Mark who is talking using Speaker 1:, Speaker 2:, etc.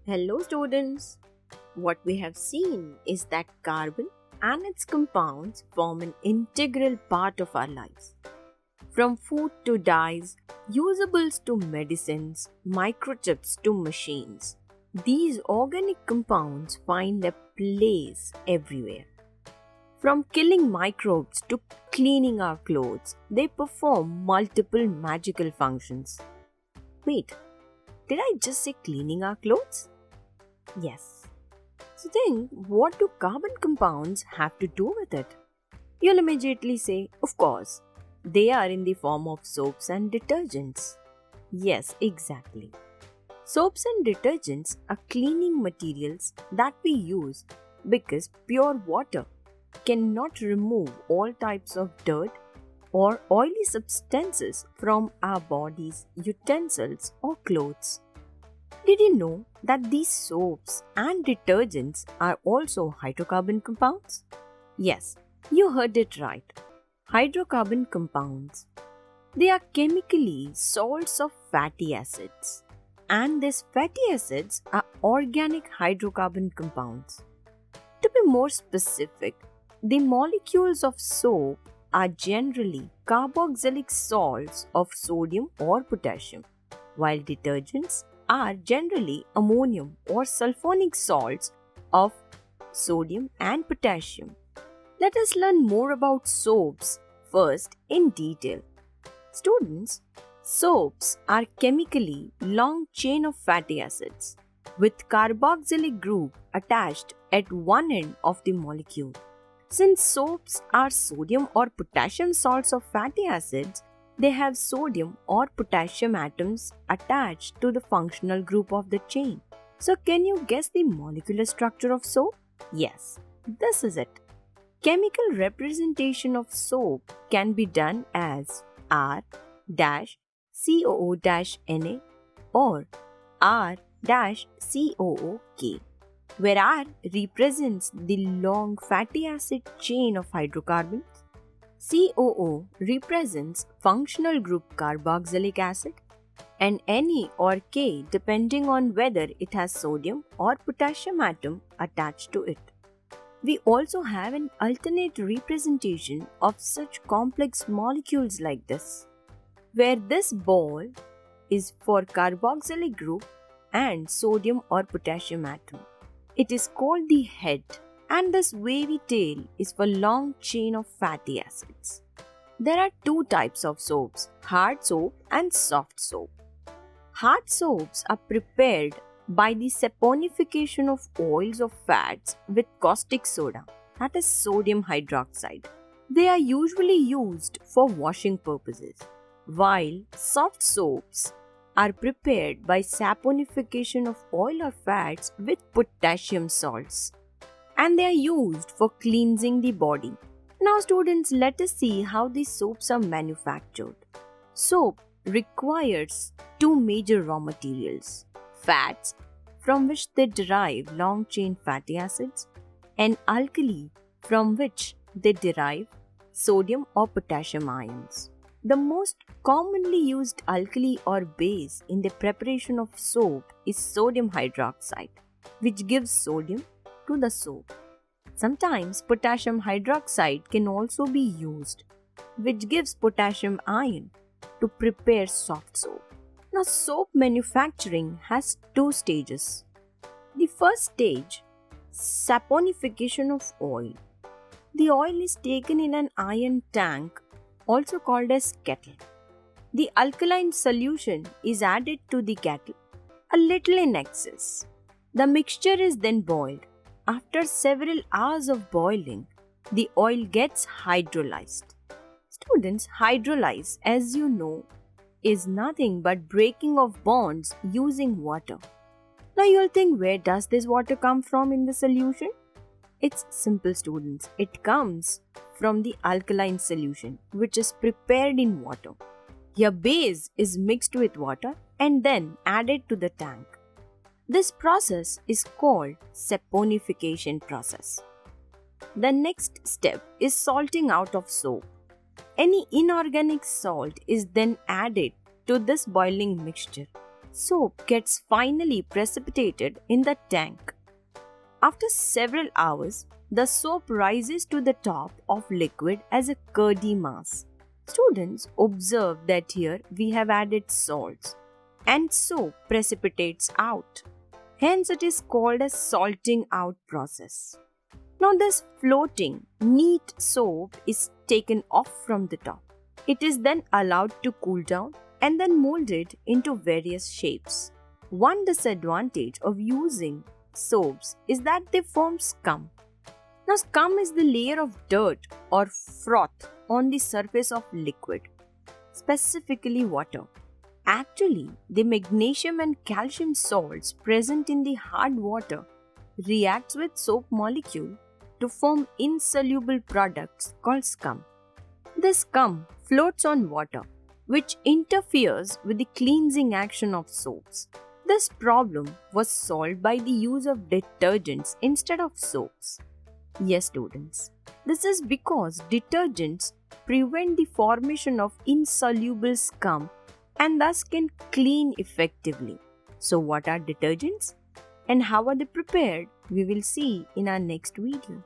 Speaker 1: Hello, students. What we have seen is that carbon and its compounds form an integral part of our lives. From food to dyes, usables to medicines, microchips to machines, these organic compounds find a place everywhere. From killing microbes to cleaning our clothes, they perform multiple magical functions. Wait, did I just say cleaning our clothes? Yes. So think, what do carbon compounds have to do with it? You'll immediately say, of course, they are in the form of soaps and detergents. Yes, exactly. Soaps and detergents are cleaning materials that we use because pure water cannot remove all types of dirt or oily substances from our bodies, utensils, or clothes. Did you know that these soaps and detergents are also hydrocarbon compounds? Yes, you heard it right. Hydrocarbon compounds. They are chemically salts of fatty acids. And these fatty acids are organic hydrocarbon compounds. To be more specific, the molecules of soap are generally carboxylic salts of sodium or potassium, while detergents are generally ammonium or sulfonic salts of sodium and potassium. Let us learn more about soaps first in detail. Students, soaps are chemically long chain of fatty acids with carboxylic group attached at one end of the molecule. Since soaps are sodium or potassium salts of fatty acids, they have sodium or potassium atoms attached to the functional group of the chain. So, can you guess the molecular structure of soap? Yes, this is it. Chemical representation of soap can be done as R-COO-Na or R-COOK, where R represents the long fatty acid chain of hydrocarbons, COO represents functional group carboxylic acid, and Na or K depending on whether it has sodium or potassium atom attached to it. We also have an alternate representation of such complex molecules like this, where this ball is for carboxylic group and sodium or potassium atom. It is called the head, and this wavy tail is for long chain of fatty acids. There are two types of soaps, hard soap and soft soap. Hard soaps are prepared by the saponification of oils or fats with caustic soda, that is sodium hydroxide. They are usually used for washing purposes, while soft soaps are prepared by saponification of oil or fats with potassium salts, and they are used for cleansing the body. Now students, let us see how these soaps are manufactured. Soap requires two major raw materials: fats, from which they derive long chain fatty acids, and alkali, from which they derive sodium or potassium ions. The most commonly used alkali or base in the preparation of soap is sodium hydroxide, which gives sodium to the soap. Sometimes potassium hydroxide can also be used, which gives potassium ion to prepare soft soap. Now, soap manufacturing has two stages. The first stage, saponification of oil. The oil is taken in an iron tank, also called as kettle. The alkaline solution is added to the kettle, a little in excess. The mixture is then boiled. After several hours of boiling, the oil gets hydrolyzed. Students, hydrolyze, as you know, is nothing but breaking of bonds using water. Now you'll think, where does this water come from in the solution? It's simple, students. It comes from the alkaline solution, which is prepared in water. Your base is mixed with water and then added to the tank. This process is called saponification process. The next step is salting out of soap. Any inorganic salt is then added to this boiling mixture. Soap gets finally precipitated in the tank. After several hours, the soap rises to the top of liquid as a curdy mass. Students observe that here we have added salts and soap precipitates out. Hence it is called a salting out process. Now this floating, neat soap is taken off from the top. It is then allowed to cool down and then molded into various shapes. One disadvantage of using soaps is that they form scum. Now, scum is the layer of dirt or froth on the surface of liquid, specifically water. Actually, the magnesium and calcium salts present in the hard water reacts with soap molecule to form insoluble products called scum. The scum floats on water, which interferes with the cleansing action of soaps. This problem was solved by the use of detergents instead of soaps. Yes, students, this is because detergents prevent the formation of insoluble scum and thus can clean effectively. So, what are detergents and how are they prepared? We will see in our next video.